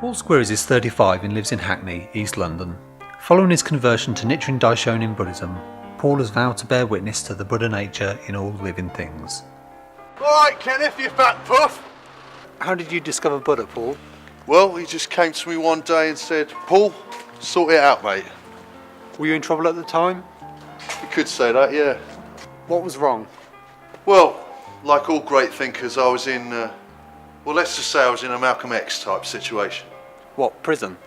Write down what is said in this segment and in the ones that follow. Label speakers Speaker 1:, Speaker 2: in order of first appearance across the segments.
Speaker 1: Paul Squires is 35 and lives in Hackney, East London. Following his conversion to Nichiren Daishonin Buddhism, Paul has vowed to bear witness to the Buddha nature in all living things.
Speaker 2: Alright, Kenneth, you fat puff.
Speaker 1: How did you discover Buddha, Paul?
Speaker 2: Well, he just came to me one day and said, Paul, sort it out, mate.
Speaker 1: Were you in trouble at the time?
Speaker 2: You could say that, yeah.
Speaker 1: What was wrong?
Speaker 2: Well, like all great thinkers, I was in, let's just say I was in a Malcolm X type situation.
Speaker 1: What, prison?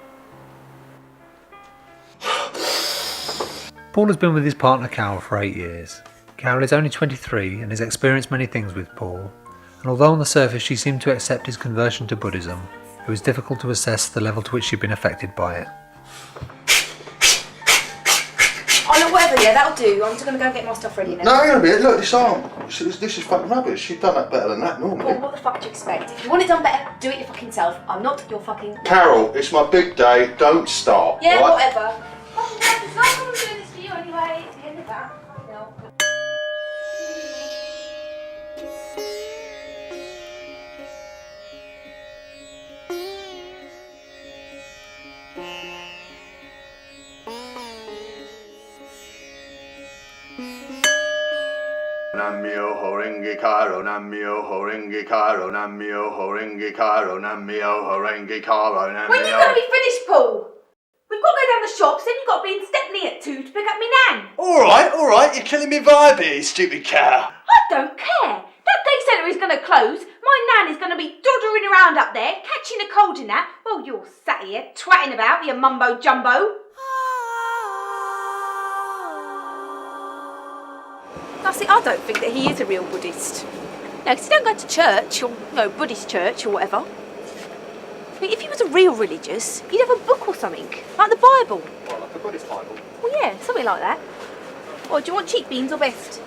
Speaker 1: Paul has been with his partner Carol for 8 years. Carol is only 23 and has experienced many things with Paul, and although on the surface she seemed to accept his conversion to Buddhism, it was difficult to assess the level to which she'd been affected by it.
Speaker 3: Oh, look, whatever, yeah, that'll do. I'm just going to go and get my stuff ready now.
Speaker 2: No, hang on a minute, look, this arm. This is fucking rubbish. You've done that better than that normally.
Speaker 3: Well, what the fuck do you expect? If you want it done better, do it your fucking self. I'm not your fucking...
Speaker 2: Carol, it's my big day, don't start.
Speaker 3: Yeah,
Speaker 2: right?
Speaker 3: whatever. It's not I'm doing this for you anyway. It's the end of that. I know.
Speaker 2: Namyo Horenge Karo, Namyo Horenge Karo, Namyo Horenge Karo, Namyo Horenge Karo, Namyo...
Speaker 3: When are you going to be finished, Paul? We've got to go down the shops, then you've got to be in Stepney at 2 to pick up me nan.
Speaker 2: Alright, you're killing me vibe here, stupid cow.
Speaker 3: I don't care. That day centre is going to close. My nan is going to be doddering around up there, catching a cold in that, while you're sat here twatting about, you mumbo-jumbo. Now, see, I don't think that he is a real Buddhist. No, because he don't go to church, or, Buddhist church, or whatever. I mean, if he was a real religious, he'd have a book or something, like the Bible.
Speaker 1: What, like a Buddhist Bible?
Speaker 3: Well, yeah, something like that. Or do you want cheap beans or best?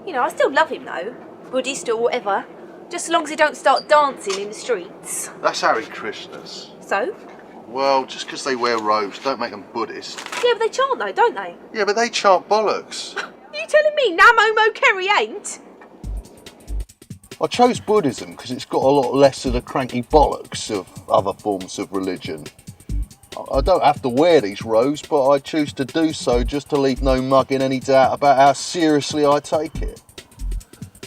Speaker 3: I still love him, though. Buddhist or whatever. Just as long as he don't start dancing in the streets.
Speaker 2: That's Hare Krishnas.
Speaker 3: So?
Speaker 2: Well, just because they wear robes, don't make them Buddhist.
Speaker 3: Yeah, but they chant, though, don't they?
Speaker 2: Yeah, but they chant bollocks.
Speaker 3: You telling me Namo Kerry ain't?
Speaker 2: I chose Buddhism because it's got a lot less of the cranky bollocks of other forms of religion. I don't have to wear these robes, but I choose to do so just to leave no mug in any doubt about how seriously I take it.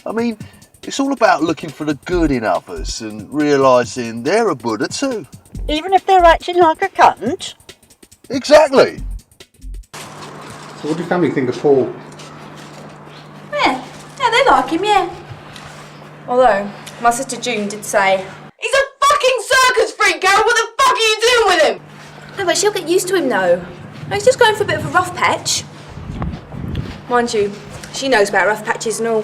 Speaker 2: I mean, it's all about looking for the good in others and realising they're a Buddha too.
Speaker 4: Even if they're acting like a cunt?
Speaker 2: Exactly.
Speaker 1: So what do your family think of Paul?
Speaker 3: Yeah, they like him, yeah. Although, my sister June did say, he's a fucking circus freak, Carol! What the fuck are you doing with him? No, but she'll get used to him, though. No, he's just going for a bit of a rough patch. Mind you, she knows about rough patches and all.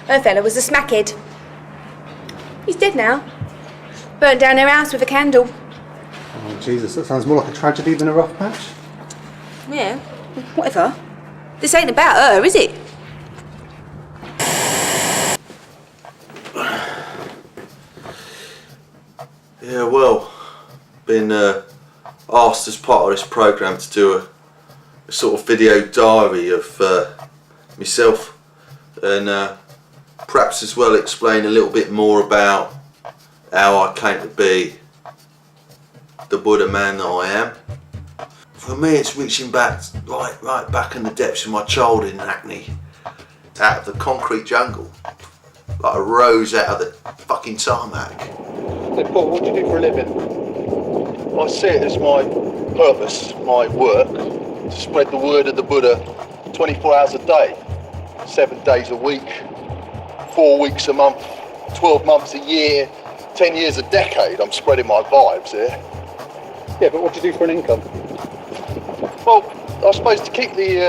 Speaker 3: Her fella was a smackhead. He's dead now. Burnt down her house with a candle.
Speaker 1: Oh, Jesus, that sounds more like a tragedy than a rough patch.
Speaker 3: Yeah, whatever. This ain't about her, is it?
Speaker 2: Yeah, well, been asked as part of this programme to do a sort of video diary of myself and perhaps as well explain a little bit more about how I came to be the Buddha man that I am. For me, it's reaching back, right back in the depths of my childhood in Hackney, out of the concrete jungle, like a rose out of the fucking tarmac. Hey Paul, what do you do for a living? I see it as my purpose, my work, to spread the word of the Buddha 24 hours a day, 7 days a week, 4 weeks a month, 12 months a year, 10 years a decade. I'm spreading my vibes here.
Speaker 1: Yeah, but what do you do for an income?
Speaker 2: Well, I suppose to keep the,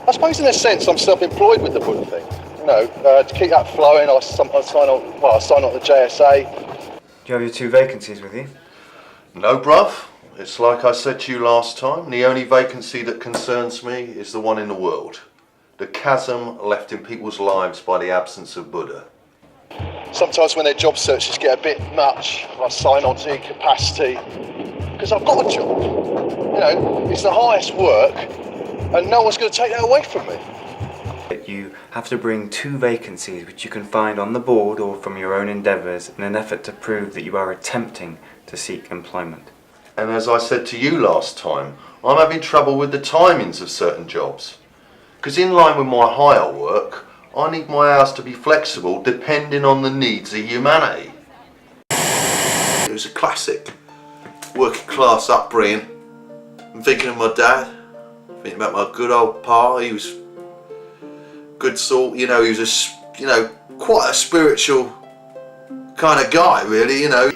Speaker 2: I suppose in a sense I'm self-employed with the Buddha thing. To keep that flowing, I sign on the JSA.
Speaker 5: Do you have your 2 vacancies with you?
Speaker 2: No, bruv. It's like I said to you last time, the only vacancy that concerns me is the one in the world. The chasm left in people's lives by the absence of Buddha. Sometimes when their job searches get a bit much, I sign on to incapacity, because I've got a job. It's the highest work, and no one's going to take that away from me.
Speaker 5: that you have to bring 2 vacancies which you can find on the board or from your own endeavours in an effort to prove that you are attempting to seek employment.
Speaker 2: And as I said to you last time, I'm having trouble with the timings of certain jobs. Because in line with my hire work, I need my hours to be flexible depending on the needs of humanity. It was a classic working class upbringing. I'm thinking of my dad, thinking about my good old pa. He was good sort, you know, he was quite a spiritual kind of guy, really, you know.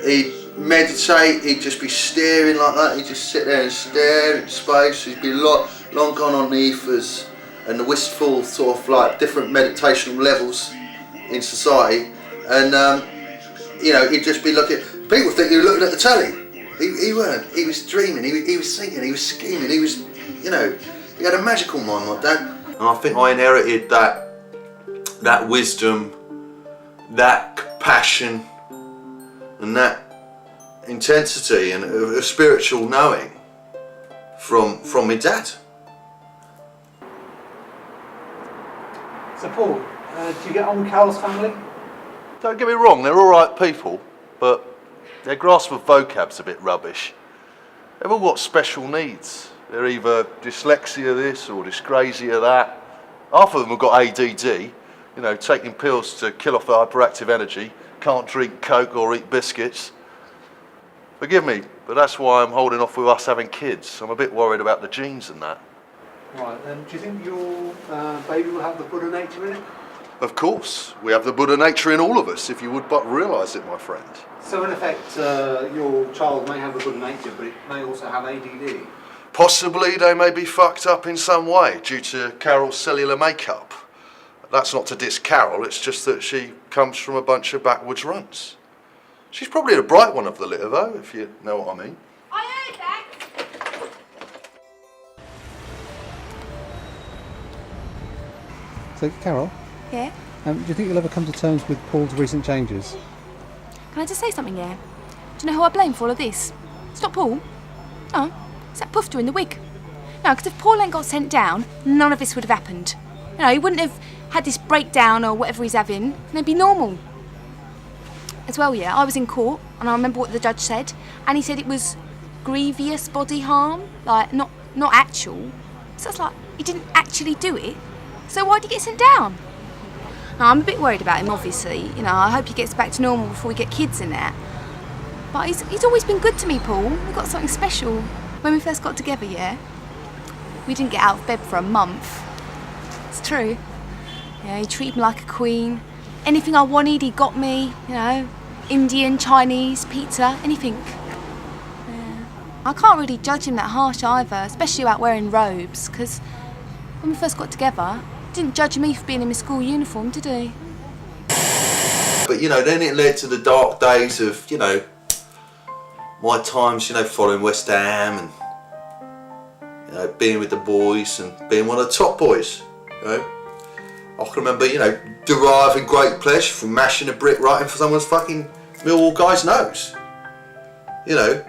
Speaker 2: He'd meditate, he'd just be staring like that, he'd just sit there and stare into space. He'd be long gone on the ethers and the wistful sort of like different meditational levels in society, and you know, he'd just be looking. People think he was looking at the telly. He weren't. He was dreaming. He was thinking. He was scheming. He was, you know, he had a magical mind like that. And I think I inherited that wisdom, that passion, and that intensity and a spiritual knowing from my dad.
Speaker 1: So Paul, do you get on with Carol's family?
Speaker 2: Don't get me wrong, they're alright people, but their grasp of vocab's a bit rubbish. They've all got special needs. They're either dyslexia this or dyscrasia that. Half of them have got ADD, you know, taking pills to kill off the hyperactive energy, can't drink Coke or eat biscuits. Forgive me, but that's why I'm holding off with us having kids. I'm a bit worried about the genes and that.
Speaker 1: Right, do you think your baby will have the Buddha nature in it?
Speaker 2: Of course, we have the Buddha nature in all of us, if you would but realise it, my friend.
Speaker 1: So in effect, your child may have a Buddha nature, but it may also have ADD?
Speaker 2: Possibly they may be fucked up in some way due to Carol's cellular makeup. That's not to diss Carol, it's just that she comes from a bunch of backwards runts. She's probably the bright one of the litter though, if you know what I mean.
Speaker 3: I heard that.
Speaker 1: So Carol,
Speaker 3: Yeah?
Speaker 1: do you think you'll ever come to terms with Paul's recent changes?
Speaker 3: Can I just say something, yeah? Do you know who I blame for all of this? It's not Paul. No, it's that poofter in the wig. No, because if Paul ain't got sent down, none of this would have happened. You know, he wouldn't have had this breakdown or whatever he's having, and it'd be normal. As well, yeah, I was in court, and I remember what the judge said, and he said it was grievous body harm, like, not actual. So it's like, he didn't actually do it, so why'd he get sent down? Now, I'm a bit worried about him, obviously. You know, I hope he gets back to normal before we get kids and that. But he's always been good to me, Paul. We've got something special. When we first got together, yeah, we didn't get out of bed for a month. It's true. Yeah, he treated me like a queen. Anything I wanted, he got me. You know, Indian, Chinese, pizza, anything. Yeah. I can't really judge him that harsh either, especially about wearing robes, because when we first got together, he didn't judge me for being in my school uniform, did he?
Speaker 2: But you know, then it led to the dark days of, you know, my times, you know, following West Ham and, you know, being with the boys and being one of the top boys, you know. I can remember, you know, deriving great pleasure from mashing a brick right into someone's fucking Millwall guy's nose. You know,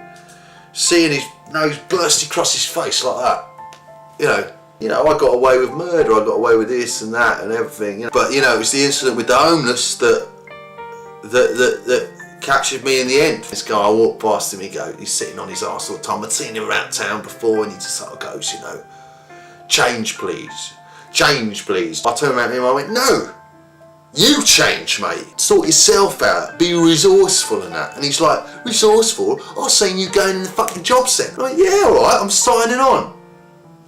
Speaker 2: seeing his nose burst across his face like that. You know, I got away with murder, I got away with this and that and everything. You know. But, you know, it was the incident with the homeless that captured me in the end. This guy, I walked past him, he's sitting on his arse all the time. I'd seen him around town before and he just sort of goes, you know, change please. Change please. I turned around to him and I went, no, you change mate. Sort yourself out, be resourceful and that. And he's like, resourceful? I've seen you going in the fucking job centre. I'm like, yeah, alright, I'm signing on.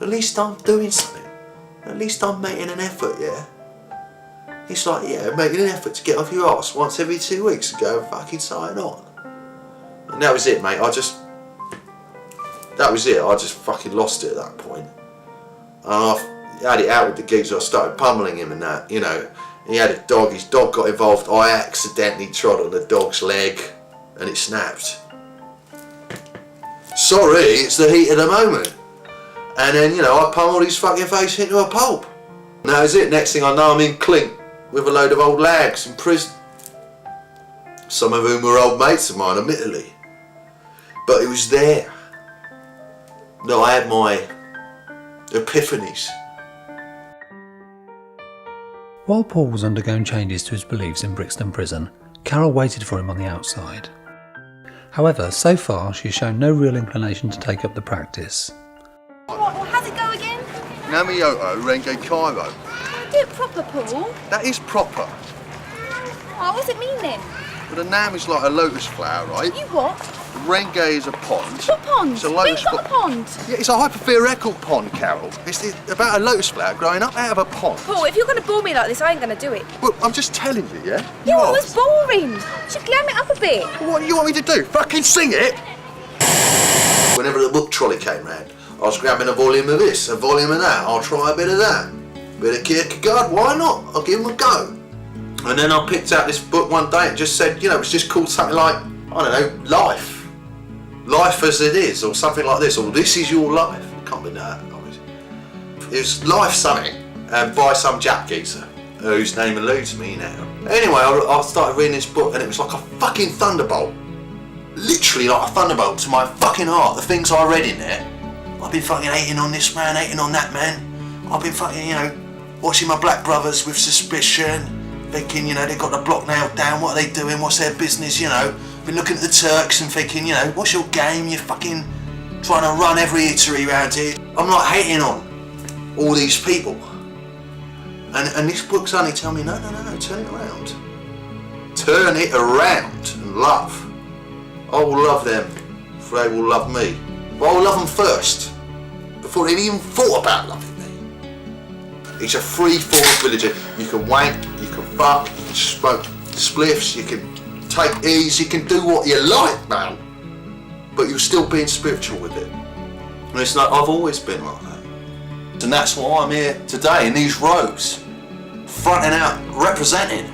Speaker 2: At least I'm doing something. At least I'm making an effort, yeah? He's like, yeah, making an effort to get off your arse once every 2 weeks and go and fucking sign on. And that was it, mate. That was it. I just fucking lost it at that point. And I had it out with the geezer. I started pummeling him and that, you know. He had a dog. His dog got involved. I accidentally trod on the dog's leg and it snapped. Sorry, it's the heat of the moment. And then, you know, I pummeled his fucking face into a pulp. And that was it. Next thing I know, I'm in clink with a load of old lags in prison. Some of whom were old mates of mine, admittedly. But it was there that I had my epiphanies.
Speaker 1: While Paul was undergoing changes to his beliefs in Brixton Prison, Carol waited for him on the outside. However, so far she has shown no real inclination to take up the practice.
Speaker 3: Well, how's it go again?
Speaker 6: Namioto Renge Cairo.
Speaker 3: Do it proper, Paul.
Speaker 6: That is proper.
Speaker 3: Oh, what does it mean then?
Speaker 6: But a nam is like a lotus flower, right?
Speaker 3: You what?
Speaker 6: Renge is a pond.
Speaker 3: What pond?
Speaker 6: It's a
Speaker 3: Where
Speaker 6: lotus
Speaker 3: you got a pond?
Speaker 6: Yeah, it's a hypertheoretical pond, Carol. It's about a lotus flower growing up out of a pond.
Speaker 3: Paul, if you're going to bore me like this, I ain't going to do it.
Speaker 6: Well, I'm just telling you, yeah?
Speaker 3: Yeah,
Speaker 6: You
Speaker 3: well,
Speaker 6: are.
Speaker 3: it's boring. You should glam it up a bit.
Speaker 6: What do you want me to do? Fucking sing it?
Speaker 2: Whenever the book trolley came round, I was grabbing a volume of this, a volume of that. I'll try a bit of that. Bit of Kierkegaard, why not? I'll give him a go. And then I picked out this book one day. It just said, you know, it's just called something like, I don't know, life. Life as it is, or something like this, or this is your life. It can't be that. It was life something, by some Jap geezer, whose name eludes me now. Anyway, I started reading this book, and it was like a fucking thunderbolt. Literally like a thunderbolt to my fucking heart. The things I read in there. I've been fucking hating on this man, hating on that man. I've been fucking, you know, watching my black brothers with suspicion. Thinking, you know, they've got the block nailed down, what are they doing, what's their business, you know. Been looking at the Turks and thinking, you know, what's your game, you're fucking trying to run every eatery around here. I'm not hating on all these people. And this book's only telling me, no, turn it around. Turn it around and love. I will love them, for they will love me. But I will love them first, before they even thought about loving me. It's a free-form religion. You can wank, you can fuck, you can smoke spliffs, you can take ease, you can do what you like, man. But you're still being spiritual with it. And it's like, I've always been like that. And that's why I'm here today in these robes, fronting out, representing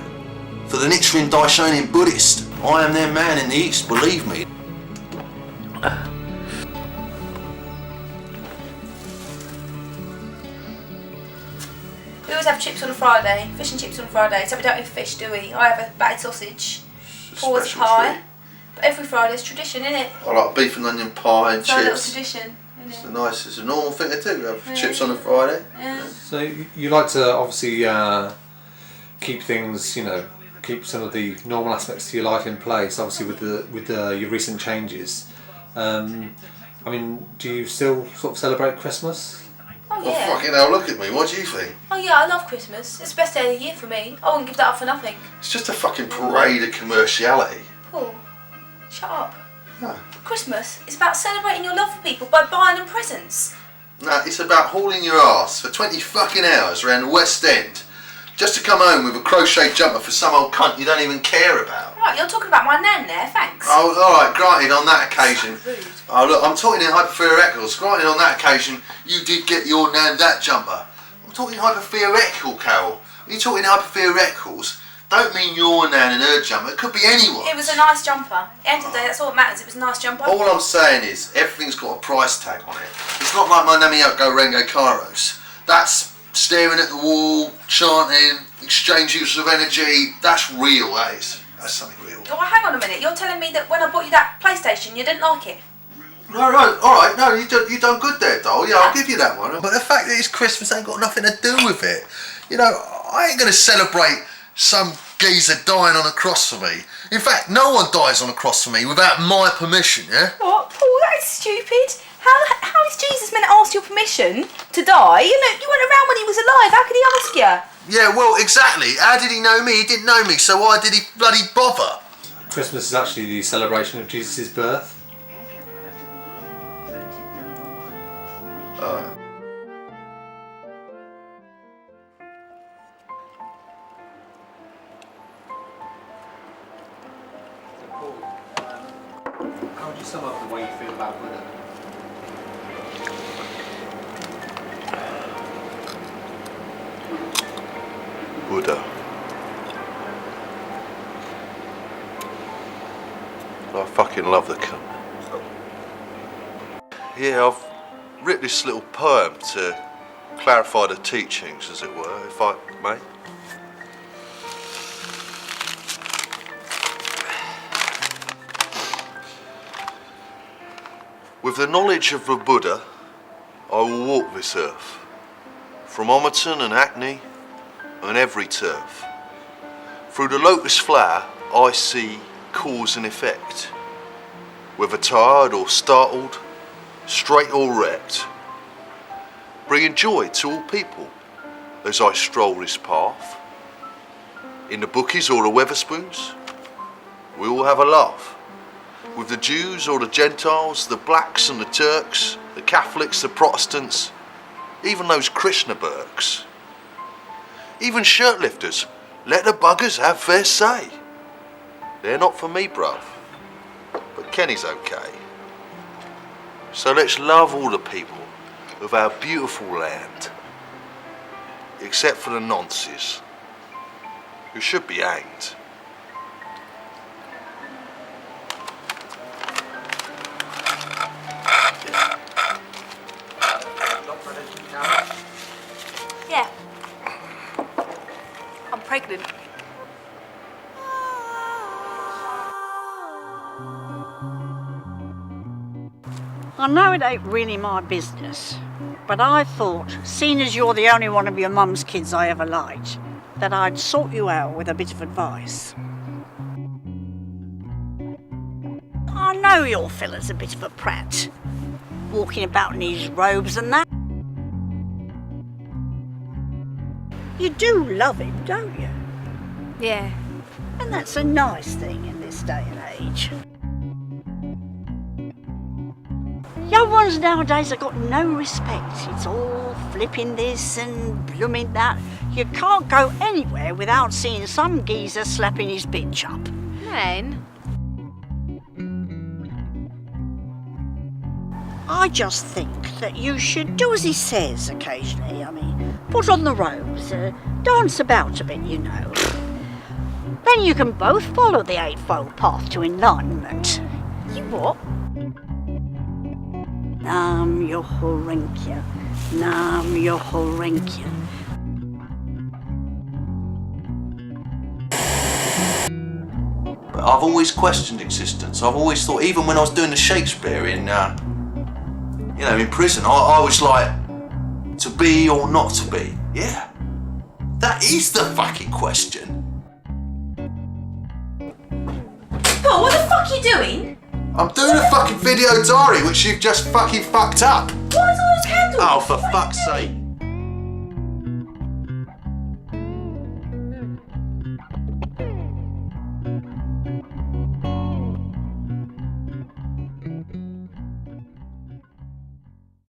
Speaker 2: for the Nichiren Daishonin Buddhist. I am their man in the East, believe me.
Speaker 3: We always have chips on a Friday, fish and chips on a Friday, so we don't have fish, do we? I have a battered sausage, Paul's
Speaker 2: Special
Speaker 3: pie.
Speaker 2: treat.
Speaker 3: But every Friday's tradition, isn't it?
Speaker 2: I like beef and onion pie and
Speaker 3: It's our little
Speaker 2: chips.
Speaker 3: tradition,
Speaker 2: It's
Speaker 3: isn't
Speaker 2: a
Speaker 3: it?
Speaker 2: nice, it's a normal thing to do. We have
Speaker 3: Yeah.
Speaker 2: chips on a Friday.
Speaker 3: Yeah.
Speaker 1: So you like to obviously keep things, you know, keep some of the normal aspects to your life in place. Obviously, with your recent changes. I mean, do you still sort of celebrate Christmas?
Speaker 3: Oh
Speaker 2: Well,
Speaker 3: yeah.
Speaker 2: fucking hell, look at me. What do you think?
Speaker 3: Oh yeah, I love Christmas. It's the best day of the year for me. I wouldn't give that up for nothing.
Speaker 2: It's just a fucking parade of commerciality.
Speaker 3: Paul, shut up.
Speaker 2: No.
Speaker 3: Christmas is about celebrating your love for people by buying them presents.
Speaker 2: No, it's about hauling your ass for 20 fucking hours around the West End just to come home with a crochet jumper for some old cunt you don't even care about.
Speaker 3: Right, you're talking about my nan there, thanks.
Speaker 2: Oh, alright, granted on that occasion.
Speaker 3: So rude.
Speaker 2: Oh, look, I'm talking in hypertheoreticals. Granted on that occasion, you did get your nan that jumper. I'm talking hypertheoretical, Carol. When you're talking hypertheoreticals, don't mean your nan and her jumper. It could be anyone.
Speaker 3: It was a nice jumper. At the end of the day, that's all that matters. It was a nice jumper.
Speaker 2: All I'm saying is, everything's got a price tag on it. It's not like my Namioto Renge Kairos. That's staring at the wall, chanting, exchange use of energy. That's real, that is. That's something real.
Speaker 3: Oh, well, hang on a minute. You're telling me that when I bought you that PlayStation, you didn't like it?
Speaker 2: No, alright, no, you done good there, doll. Yeah, I'll give you that one. But the fact that it's Christmas ain't got nothing to do with it. You know, I ain't going to celebrate some geezer dying on a cross for me. In fact, no one dies on a cross for me without my permission, yeah?
Speaker 3: What? Paul, that is stupid. How is Jesus meant to ask your permission to die? You weren't around when he was alive. How could he ask you?
Speaker 2: Yeah, well, exactly. How did he know me? He didn't know me, so why did he bloody bother?
Speaker 1: Christmas is actually the celebration of Jesus' birth. How would you sum up the way you feel about Buddha?
Speaker 2: Buddha. I fucking love the cunt. Yeah, I've written this little poem to clarify the teachings, as it were, if I may. With the knowledge of the Buddha, I will walk this earth, from Omerton and Hackney
Speaker 6: on every turf. Through the lotus flower, I see cause and effect. Whether tired or startled, straight or wrecked, bringing joy to all people as I stroll this path. In the bookies or the Weatherspoons, we all have a laugh. With the Jews or the Gentiles, the blacks and the Turks, the Catholics, the Protestants, even those Krishna Burks. Even shirtlifters, let the buggers have their say. They're not for me, bruv, but Kenny's okay. So let's love all the people of our beautiful land, except for the nonces, who should be hanged.
Speaker 3: Yeah. I'm pregnant.
Speaker 4: I know it ain't really my business, but I thought, seeing as you're the only one of your mum's kids I ever liked, that I'd sort you out with a bit of advice. I know your fella's a bit of a prat, walking about in his robes and that. You do love him, don't you?
Speaker 3: Yeah.
Speaker 4: And that's a nice thing in this day and age. Young ones nowadays have got no respect. It's all flipping this and blooming that. You can't go anywhere without seeing some geezer slapping his bitch up.
Speaker 3: Nan?
Speaker 4: I just think that you should do as he says occasionally. I mean, put on the robes, dance about a bit, you know. Then you can both follow the Eightfold Path to enlightenment.
Speaker 3: You what?
Speaker 4: Nam Yohorenkya, Nam Yohorenkya.
Speaker 2: But I've always questioned existence. I've always thought, even when I was doing the Shakespeare in prison, I was like, to be or not to be. Yeah, that is the fucking question.
Speaker 3: Paul, what the fuck are you doing?
Speaker 2: I'm doing a fucking video diary, which you've just fucking fucked up.
Speaker 3: What is all those candles?
Speaker 2: Oh, for fuck's sake.